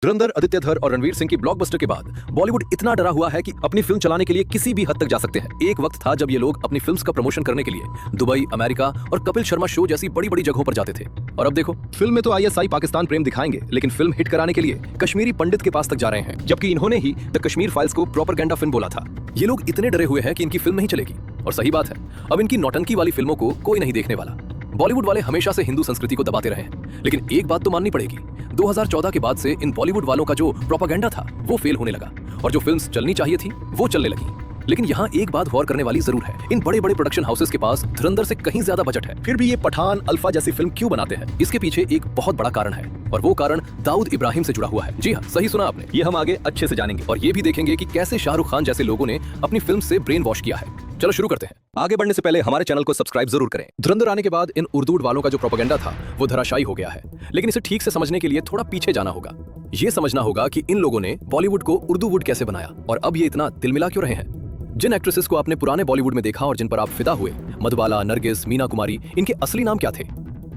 धुरंधर, आदित्य धर और रणवीर सिंह की ब्लॉकबस्टर के बाद बॉलीवुड इतना डरा हुआ है कि अपनी फिल्म चलाने के लिए किसी भी हद तक जा सकते हैं। एक वक्त था जब ये लोग अपनी फिल्म्स का प्रमोशन करने के लिए दुबई, अमेरिका और कपिल शर्मा शो जैसी बड़ी बड़ी जगहों पर जाते थे। और अब देखो, फिल्म में तो आईएसआई पाकिस्तान प्रेम दिखाएंगे, लेकिन फिल्म हिट कराने के लिए कश्मीरी पंडित के पास तक जा रहे हैं, जबकि इन्होंने ही द कश्मीर फाइल्स को प्रोपेगेंडा फिल्म बोला था। ये लोग इतने डरे हुए हैं कि इनकी फिल्म नहीं चलेगी। और सही बात है, अब इनकी नौटंकी वाली फिल्मों को कोई नहीं देखने वाला। बॉलीवुड वाले हमेशा से हिंदू संस्कृति को दबाते रहे हैं, लेकिन एक बात तो माननी पड़ेगी, 2014 के बाद से इन बॉलीवुड वालों का जो प्रोपेगेंडा था वो फेल होने लगा और जो फिल्म्स चलनी चाहिए थी वो चलने लगी। लेकिन यहाँ एक बात गौर करने वाली जरूर है, इन बड़े बड़े प्रोडक्शन हाउसेस के पास धुरंधर से कहीं ज्यादा बजट है, फिर भी ये पठान, अल्फा जैसी फिल्म क्यों बनाते हैं? इसके पीछे एक बहुत बड़ा कारण है और वो कारण दाऊद इब्राहिम से जुड़ा हुआ है। जी हाँ, सही सुना आपने। ये हम आगे अच्छे से जानेंगे और ये भी देखेंगे कि कैसे शाहरुख खान जैसे लोगों ने अपनी फिल्म से ब्रेन वॉश किया है। चलो शुरू करते हैं। आगे बढ़ने से पहले हमारे चैनल को सब्सक्राइब जरूर करें। धुरंधर आने के बाद इन उर्दू वालों का जो प्रोपेगेंडा था वो धराशायी हो गया है, लेकिन इसे ठीक से समझने के लिए थोड़ा पीछे जाना होगा। ये समझना होगा कि इन लोगों ने बॉलीवुड को उर्दू वुड कैसे बनाया और अब ये इतना तिलमिला क्यों रहे हैं। जिन एक्ट्रेसेस को आपने पुराने बॉलीवुड में देखा और जिन पर आप फिदा हुए, मधुबाला, नरगिस, मीना कुमारी, इनके असली नाम क्या थे?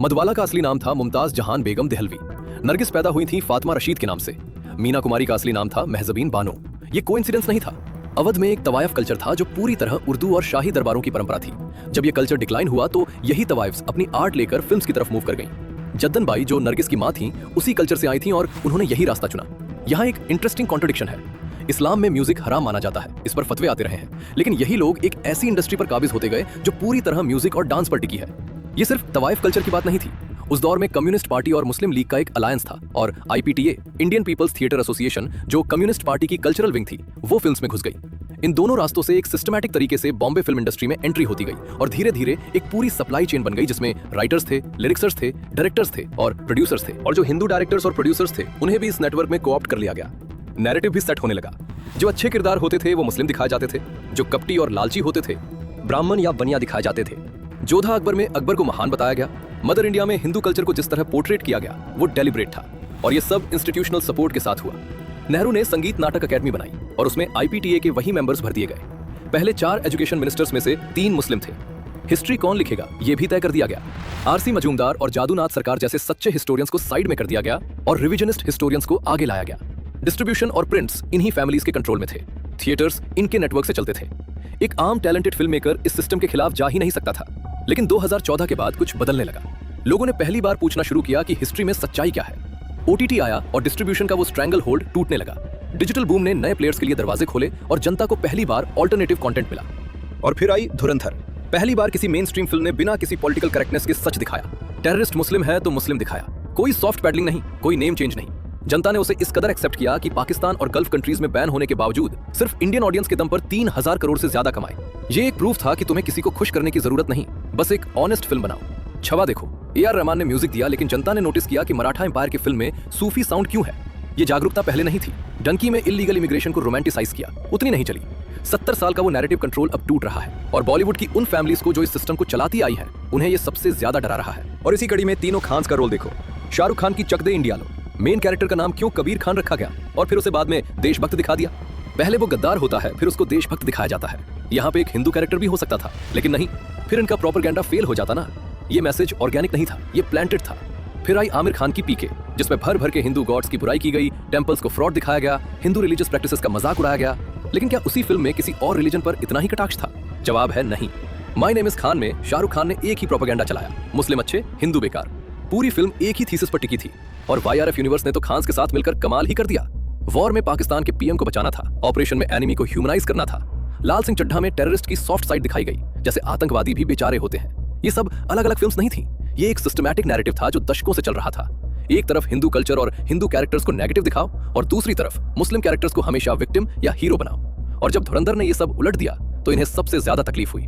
मधुबाला का असली नाम था मुमताज जहान बेगम देहलवी। नरगिस पैदा हुई थी फातिमा रशीद के नाम से। मीना कुमारी का असली नाम था महजबीन बानो। ये कोइंसिडेंस नहीं था। अवध में एक तवायफ कल्चर था जो पूरी तरह उर्दू और शाही दरबारों की परंपरा थी। जब ये कल्चर डिक्लाइन हुआ तो यही तवाइफ्स अपनी आर्ट लेकर फिल्म्स की तरफ मूव कर गईं। जद्दन बाई, जो नरगिस की माँ थी, उसी कल्चर से आई थी और उन्होंने यही रास्ता चुना। यहाँ एक इंटरेस्टिंग कॉन्ट्रडिक्शन है। इस्लाम में म्यूजिक हराम माना जाता है, इस पर फतवे आते रहे हैं, लेकिन यही लोग एक ऐसी इंडस्ट्री पर काबिज होते गए जो पूरी तरह म्यूजिक और डांस पर टिकी है। ये सिर्फ तवाइफ कल्चर की बात नहीं थी। उस दौर में कम्युनिस्ट पार्टी और मुस्लिम लीग का एक अलायंस था और IPTA, Indian peoples theatre association, जो कम्युनिस्ट पार्टी की कल्चरल विंग थी, वो फिल्म्स में घुस गई। इन दोनों रास्तों से एक सिस्टमैटिक तरीके से बॉम्बे फिल्म इंडस्ट्री में एंट्री होती गई और धीरे धीरे एक पूरी सप्लाई चेन बन गई, जिसमें राइटर्स थे, लिरिक्सर्स थे, डायरेक्टर्स थे और प्रोड्यूसर्स थे। और जो हिंदू डायरेक्टर्स और प्रोड्यूसर्स थे उन्हें भी इस नेटवर्क में कोऑप्ट कर लिया गया। नैरेटिव भी सेट होने लगा। जो अच्छे किरदार होते थे वो मुस्लिम दिखाए जाते थे, जो कपटी और लालची होते थे ब्राह्मण या बनिया दिखाए जाते थे। जोधा अकबर में अकबर को महान बताया गया। मदर इंडिया में हिंदू कल्चर को जिस तरह पोर्ट्रेट किया गया वो डेलिब्रेट था और ये सब इंस्टीट्यूशनल सपोर्ट के साथ हुआ। नेहरू ने संगीत नाटक अकेडमी बनाई और उसमें आईपीटीए के वही मेंबर्स भर दिए गए। पहले 4 एजुकेशन मिनिस्टर्स में से 3 मुस्लिम थे। हिस्ट्री कौन लिखेगा ये भी तय कर दिया गया। आरसी मजूमदार और जादूनाथ सरकार जैसे सच्चे हिस्टोरियंस को साइड में कर दिया गया और रिविजनिस्ट हिस्टोरियंस को आगे लाया गया। डिस्ट्रीब्यूशन और प्रिंट्स इन्हीं फैमिलीज के कंट्रोल में थे। थिएटर्स इनके नेटवर्क से चलते थे। एक आम टैलेंटेड फिल्म मेकर इस सिस्टम के खिलाफ जा ही नहीं सकता था। लेकिन 2014 के बाद कुछ बदलने लगा। लोगों ने पहली बार पूछना शुरू किया कि हिस्ट्री में सच्चाई क्या है। ओटीटी आया और डिस्ट्रीब्यूशन का वो स्ट्रैंगल होल्ड टूटने लगा। डिजिटल बूम ने नए प्लेयर्स के लिए दरवाजे खोले और जनता को पहली बार ऑल्टरनेटिव कंटेंट मिला। और फिर आई धुरंधर। पहली बार किसी मेन स्ट्रीम फिल्म ने बिना किसी पॉलिटिकल करेक्टनेस के सच दिखाया। टेररिस्ट मुस्लिम है तो मुस्लिम दिखाया। कोई सॉफ्ट पैडलिंग नहीं, कोई नेम चेंज नहीं। जनता ने उसे इस कदर एक्सेप्ट किया कि पाकिस्तान और गल्फ कंट्रीज में बैन होने के बावजूद सिर्फ इंडियन ऑडियंस के दम पर 3000 करोड़ से ज्यादा कमाए। ये एक प्रूफ था कि तुम्हें किसी को खुश करने की जरूरत नहीं, बस एक ऑनेस्ट फिल्म बनाओ। छवा देखो, AR रहमान ने म्यूजिक दिया, लेकिन जनता ने नोटिस किया कि मराठा एम्पायर की फिल्म में सूफी साउंड क्यों है। ये जागरूकता पहले नहीं थी। डंकी में इल्लीगल इमिग्रेशन को रोमांटिसाइज किया, उतनी नहीं चली। 70 साल का वो नैरेटिव कंट्रोल अब टूट रहा है और बॉलीवुड की उन फैमिलीज को जो इस सिस्टम को चलाती आई है उन्हें ये सबसे ज्यादा डरा रहा है। और इसी कड़ी में तीनों खान्स का रोल देखो। शाहरुख खान की चक दे इंडिया लो। मेन कैरेक्टर का नाम क्यों कबीर खान रखा गया और फिर उसे बाद में देशभक्त दिखा दिया? पहले वो गद्दार होता है, फिर उसको देशभक्त दिखाया जाता है। यहाँ पे एक हिंदू कैरेक्टर भी हो सकता था, लेकिन नहीं, फिर इनका प्रोपेगेंडा फेल हो जाता ना। ये मैसेज ऑर्गेनिक नहीं था, ये प्लांटेड था। फिर आई आमिर खान की पीके, जिसमें भर भर के हिंदू गॉड्स की बुराई की गई, टेंपल्स को फ्रॉड दिखाया गया, हिंदू रिलीजियस प्रैक्टिसेस का मजाक उड़ाया गया। लेकिन क्या उसी फिल्म में किसी और रिलीजन पर इतना ही कटाक्ष था? जवाब है नहीं। माय नेम इज खान में शाहरुख खान ने एक ही प्रोपेगेंडा चलाया, मुस्लिम अच्छे, हिंदू बेकार। पूरी फिल्म एक ही थीसिस पर टिकी थी और YRF यूनिवर्स ने तो खान्स के साथ मिलकर कमाल ही कर दिया। वॉर में पाकिस्तान के PM को बचाना था, ऑपरेशन में एनिमी को ह्यूमनाइज करना था। लाल सिंह चड्ढा में टेररिस्ट की सॉफ्ट साइड दिखाई गई, जैसे आतंकवादी भी बेचारे होते हैं। ये सब अलग अलग फिल्म्स नहीं थी, ये एक सिस्टमैटिक नैरेटिव था जो दशकों से चल रहा था। एक तरफ हिंदू कल्चर और हिंदू कैरेक्टर्स को नेगेटिव दिखाओ और दूसरी तरफ मुस्लिम कैरेक्टर्स को हमेशा विक्टिम या हीरो बनाओ। और जब धुरंधर ने ये सब उलट दिया तो इन्हें सबसे ज्यादा तकलीफ हुई।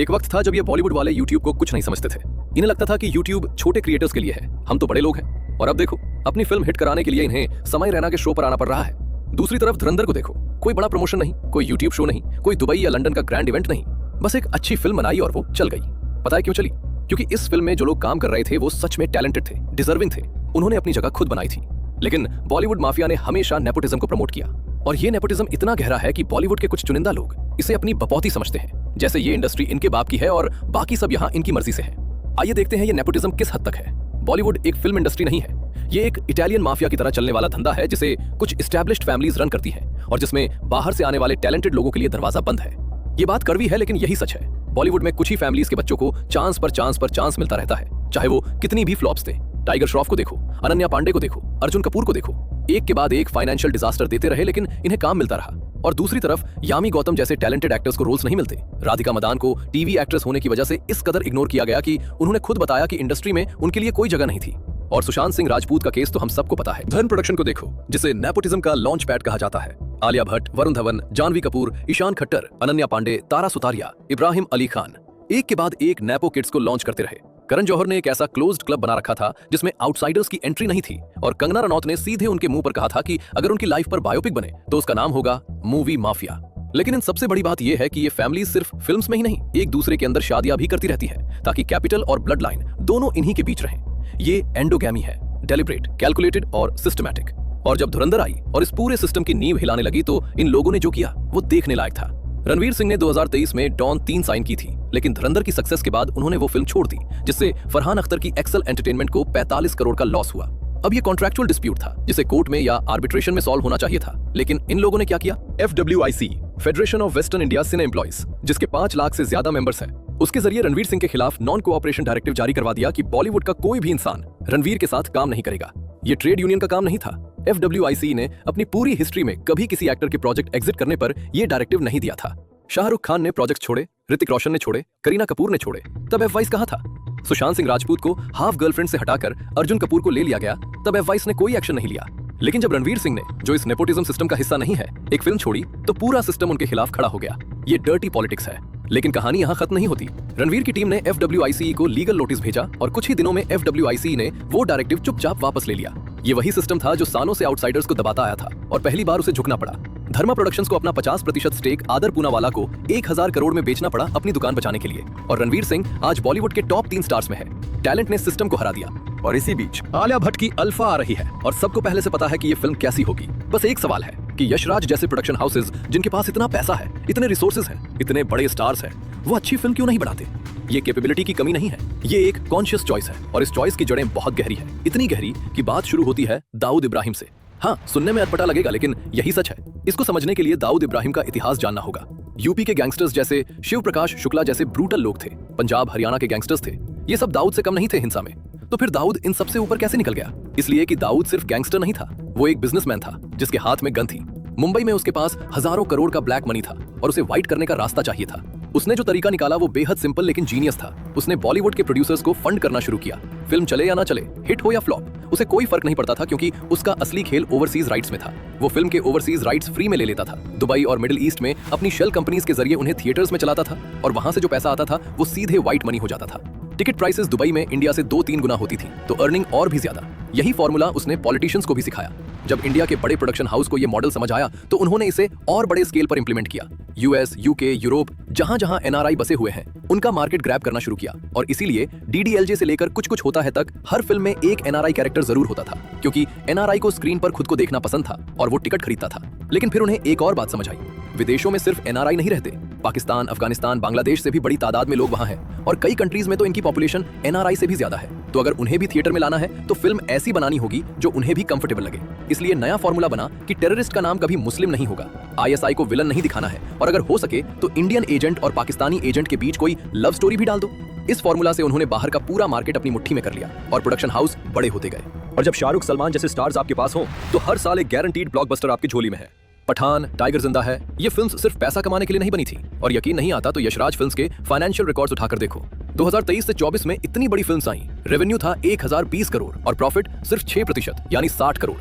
एक वक्त था जब ये बॉलीवुड वाले यूट्यूब को कुछ नहीं समझते थे। इन्हें लगता था कि यूट्यूब छोटे क्रिएटर्स के लिए है, हम तो बड़े लोग हैं। और अब देखो, अपनी फिल्म हिट कराने के लिए इन्हें समय रैना के शो पर आना पड़ रहा है। दूसरी तरफ धुरंधर को देखो, कोई बड़ा प्रमोशन नहीं, कोई यूट्यूब शो नहीं, कोई दुबई या लंदन का ग्रैंड इवेंट नहीं, बस एक अच्छी फिल्म बनाई और वो चल गई। पता है क्यों चली? क्योंकि इस फिल्म में जो लोग काम कर रहे थे वो सच में टैलेंटेड थे, डिजर्विंग थे। उन्होंने अपनी जगह खुद बनाई थी। लेकिन बॉलीवुड माफिया ने हमेशा नेपोटिज्म को प्रमोट किया और ये नेपोटिज्म इतना गहरा है कि बॉलीवुड के कुछ चुनिंदा लोग इसे अपनी बपौती समझते हैं, जैसे ये इंडस्ट्री इनके बाप की है और बाकी सब यहाँ इनकी मर्जी से है। आइए देखते हैं ये नेपोटिज्म किस हद तक है। बॉलीवुड एक फिल्म इंडस्ट्री नहीं है, ये एक इटालियन माफिया की तरह चलने वाला धंधा है जिसे कुछ एस्टैब्लिश्ड फैमिलीज रन करती हैं और जिसमें बाहर से आने वाले टैलेंटेड लोगों के लिए दरवाजा बंद है। ये बात कड़वी है लेकिन यही सच है। बॉलीवुड में कुछ ही फैमिलीज के बच्चों को चांस पर चांस मिलता रहता है, चाहे वो कितनी भी फ्लॉप्स दें। टाइगर श्रॉफ को देखो, अनन्या पांडे को देखो, अर्जुन कपूर को देखो, एक के बाद एक फाइनेंशियल डिजास्टर देते रहे लेकिन इन्हें काम मिलता रहा। और दूसरी तरफ यामी गौतम जैसे टैलेंटेड एक्टर्स को रोल्स नहीं मिलते। राधिका मदान को टीवी एक्ट्रेस होने की वजह से इस कदर इग्नोर किया गया कि उन्होंने खुद बताया कि इंडस्ट्री में उनके लिए कोई जगह नहीं थी। और सुशांत सिंह राजपूत का केस तो हम सबको पता है। धन प्रोडक्शन को देखो, जिसे नेपोटिज्म का लॉन्च पैड कहा जाता है। आलिया भट्ट, वरुण धवन, जानवी कपूर, ईशान खट्टर, अनन्या पांडे, तारा सुतारिया, इब्राहिम अली खान एक के बाद एक नेपो किड्स को लॉन्च करते रहे। करण जौहर ने एक ऐसा क्लोज्ड क्लब बना रखा था जिसमें आउटसाइडर्स की एंट्री नहीं थी और कंगना रनौत ने सीधे उनके मुंह पर कहा था कि अगर उनकी लाइफ पर बायोपिक बने तो उसका नाम होगा मूवी माफिया। लेकिन इन सबसे बड़ी बात यह है कि ये फैमिली सिर्फ फिल्म्स में ही नहीं, एक दूसरे के अंदर शादियां भी करती रहती है ताकि कैपिटल और ब्लड लाइन दोनों इन्हीं के बीच रहें। ये एंडोगैमी है, डेलिब्रेट, कैलकुलेटेड और सिस्टमैटिक। और जब धुरंधर आई और इस पूरे सिस्टम की नींव हिलाने लगी तो इन लोगों ने जो किया वो देखने लायक था। रणवीर सिंह ने 2023 में डॉन 3 साइन की थी, लेकिन धुरंधर की सक्सेस के बाद उन्होंने वो फिल्म छोड़ दी, जिससे फरहान अख्तर की एक्सेल एंटरटेनमेंट को 45 करोड़ का लॉस हुआ। अब ये कॉन्ट्रैक्चुअल डिस्प्यूट था जिसे कोर्ट में या आर्बिट्रेशन में सॉल्व होना चाहिए था, लेकिन इन लोगों ने क्या किया? FWIC, federation of western India cine employees, जिसके 5 लाख से ज्यादा मेंबर्स हैं, उसके जरिए रणवीर सिंह के खिलाफ नॉन कोऑपरेशन डायरेक्टिव जारी करवा दिया कि बॉलीवुड का कोई भी इंसान रणवीर के साथ काम नहीं करेगा। ये ट्रेड यूनियन का काम नहीं था। FWIC ने अपनी पूरी हिस्ट्री में कभी किसी एक्टर के प्रोजेक्ट एग्जिट करने पर यह डायरेक्टिव नहीं दिया था। शाहरुख खान ने प्रोजेक्ट छोड़े, ऋतिक रोशन ने छोड़े, करीना कपूर ने छोड़े, तब एफवाइस कहाँ था? सुशांत सिंह राजपूत को हाफ गर्लफ्रेंड से हटाकर अर्जुन कपूर को ले लिया गया, तब एफवाइस ने कोई एक्शन नहीं लिया। लेकिन जब रणवीर सिंह ने, जो इस नेपोटिज्म सिस्टम का हिस्सा नहीं है, एक फिल्म छोड़ी तो पूरा सिस्टम उनके खिलाफ खड़ा हो गया। ये डर्टी पॉलिटिक्स है। लेकिन कहानी यहाँ खत्म नहीं होती। रणवीर की टीम ने FWIC को लीगल नोटिस भेजा और कुछ ही दिनों में FWIC ने वो डायरेक्टिव चुपचाप वापस ले लिया। ये वही सिस्टम था जो सालों से आउटसाइडर्स को दबाता आया था और पहली बार उसे झुकना पड़ा। धर्मा प्रोडक्शंस को अपना 50% स्टेक आदर पूनावाला को 1000 करोड़ में बेचना पड़ा अपनी दुकान बचाने के लिए। और रणवीर सिंह आज बॉलीवुड के टॉप 3 स्टार्स में है। टैलेंट ने सिस्टम को हरा दिया। और इसी बीच आलिया भट्ट की अल्फा आ रही है और सबको पहले से पता है कि ये फिल्म कैसी होगी। बस एक सवाल है कि यशराज जैसे प्रोडक्शन हाउसेज, जिनके पास इतना पैसा है, इतने रिसोर्सेज हैं, इतने बड़े स्टार्स हैं, वो अच्छी फिल्म क्यों नहीं बनाते? ये कैपेबिलिटी की कमी नहीं है, ये एक कॉन्शियस चॉइस है और इस चॉइस की जड़ें बहुत गहरी है। इतनी गहरी कि बात शुरू होती है दाऊद इब्राहिम से। हाँ, सुनने में अटपटा लगेगा लेकिन यही सच है। इसको समझने के लिए दाऊद इब्राहिम का इतिहास जानना होगा। यूपी के गैंगस्टर्स जैसे शिव प्रकाश शुक्ला जैसे ब्रूटल लोग थे, पंजाब हरियाणा के गैंगस्टर्स थे, ये सब दाऊद से कम नहीं थे हिंसा में। तो फिर दाऊद इन सबसे ऊपर कैसे निकल गया? इसलिए कि दाऊद सिर्फ गैंगस्टर नहीं था, वो एक बिजनेसमैन था जिसके हाथ में गन थी। मुंबई में उसके पास हजारों करोड़ का ब्लैक मनी था और उसे वाइट करने का रास्ता चाहिए था। उसने जो तरीका निकाला वो बेहद सिंपल लेकिन जीनियस था। उसने बॉलीवुड के प्रोड्यूसर्स को फंड करना शुरू किया। फिल्म चले या ना चले, हिट हो या फ्लॉप, उसे कोई फर्क नहीं पड़ता था क्योंकि उसका असली खेल ओवरसीज राइट्स में था। वो फिल्म के ओवरसीज राइट्स फ्री में ले लेता था। दुबई और मिडिल ईस्ट में अपनी शेल कंपनीज के जरिए उन्हें थिएटर्स में चलाता था और वहां से जो पैसा आता था वो सीधे व्हाइट मनी हो जाता था। टिकट प्राइसेस दुबई में इंडिया से 2-3 गुना होती थी तो अर्निंग और भी ज्यादा। यही फॉर्मूला उसने पॉलिटिशियंस को भी सिखाया। जब इंडिया के बड़े प्रोडक्शन हाउस को ये मॉडल समझ आया तो उन्होंने इसे और बड़े स्केल पर इंप्लीमेंट किया। US, UK, यूरोप, जहां जहां NRI बसे हुए हैं उनका मार्केट ग्रैब करना शुरू किया और इसीलिए DDLJ से लेकर कुछ कुछ होता है तक हर फिल्म में एक NRI कैरेक्टर जरूर होता था, क्योंकि NRI को स्क्रीन पर खुद को देखना पसंद था और वो टिकट खरीदता था। लेकिन फिर उन्हें एक और बात समझ आई, विदेशों में सिर्फ NRI नहीं रहते, पाकिस्तान, अफगानिस्तान, बांग्लादेश से भी बड़ी तादाद में लोग वहां हैं और कई कंट्रीज में तो इनकी पॉपुलेशन NRI से भी ज्यादा है। तो अगर उन्हें भी थिएटर में लाना है तो फिल्म ऐसी बनानी होगी जो उन्हें भी कंफर्टेबल लगे। इसलिए नया फॉर्मूला बना कि टेररिस्ट का नाम कभी मुस्लिम नहीं होगा, ISI को विलन नहीं दिखाना है और अगर हो सके तो इंडियन एजेंट और पाकिस्तानी एजेंट के बीच कोई लव स्टोरी भी डाल दो। इस फॉर्मूला से उन्होंने बाहर का पूरा मार्केट अपनी मुट्ठी में कर लिया और प्रोडक्शन हाउस बड़े होते गए। और जब शाहरुख, सलमान जैसे स्टार्स आपके पास हो तो हर साल एक गारंटीड ब्लॉकबस्टर आपकी झोली में है। पठान, टाइगर जिंदा है, ये फिल्म्स सिर्फ पैसा कमाने के लिए नहीं बनी थी। और यकीन नहीं आता तो यशराज फिल्म्स के फाइनेंशियल रिकॉर्ड्स उठाकर देखो। 2023 से 24 में इतनी बड़ी फिल्म्स आई, रेवेन्यू था 1020 करोड़ और प्रॉफिट सिर्फ 6% यानी 60 करोड़।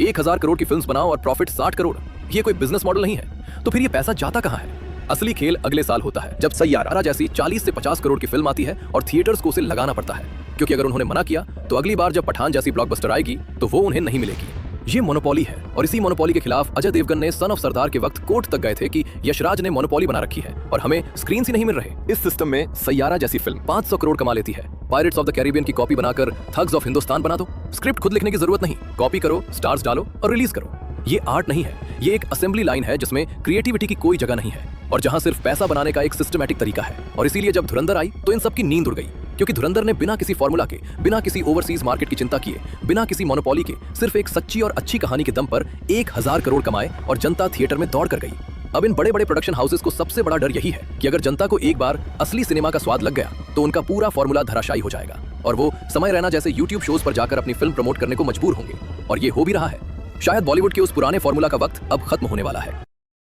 1000 करोड़ की फिल्म्स बनाओ और प्रॉफिट 60 करोड़, ये कोई बिजनेस मॉडल नहीं है। तो फिर ये पैसा जाता कहाँ है? असली खेल अगले साल होता है जब सैयारा जैसी 40 से 50 करोड़ की फिल्म आती है और थिएटर्स को उसे लगाना पड़ता है, क्योंकि अगर उन्होंने मना किया तो अगली बार जब पठान जैसी ब्लॉकबस्टर आएगी तो वो उन्हें नहीं मिलेगी। ये मोनोपोली है और इसी मोनोपोली के खिलाफ अजय देवगन ने सन ऑफ सरदार के वक्त कोर्ट तक गए थे कि यशराज ने मोनोपोली बना रखी है और हमें स्क्रीन ही नहीं मिल रहे। इस सिस्टम में सैयारा जैसी फिल्म 500 करोड़ कमा लेती है। पायरेट्स ऑफ द कैरिबियन की कॉपी बनाकर थग्स ऑफ हिंदुस्तान बना दो। स्क्रिप्ट खुद लिखने की जरूरत नहीं, कॉपी करो, स्टार्स डालो और रिलीज करो। ये आर्ट नहीं है, ये एक असेंबली लाइन है जिसमें क्रिएटिविटी की कोई जगह नहीं है और जहां सिर्फ पैसा बनाने का एक सिस्टमैटिक तरीका है। और इसीलिए जब धुरंधर आई तो इन सब की नींद उड़ गई, क्योंकि धुरंधर ने बिना किसी फॉर्मूला के, बिना किसी ओवरसीज मार्केट की चिंता किए, बिना किसी मोनोपोली के, सिर्फ एक सच्ची और अच्छी कहानी के दम पर 1000 करोड़ कमाए और जनता थिएटर में दौड़ कर गई। अब इन बड़े बड़े प्रोडक्शन हाउसेस को सबसे बड़ा डर यही है कि अगर जनता को एक बार असली सिनेमा का स्वाद लग गया तो उनका पूरा फॉर्मूला धराशायी हो जाएगा और वो समय रैना जैसे यूट्यूब शोज पर जाकर अपनी फिल्म प्रमोट करने को मजबूर होंगे। और ये हो भी रहा है। शायद बॉलीवुड के उस पुराने फॉर्मूला का वक्त अब खत्म होने वाला है।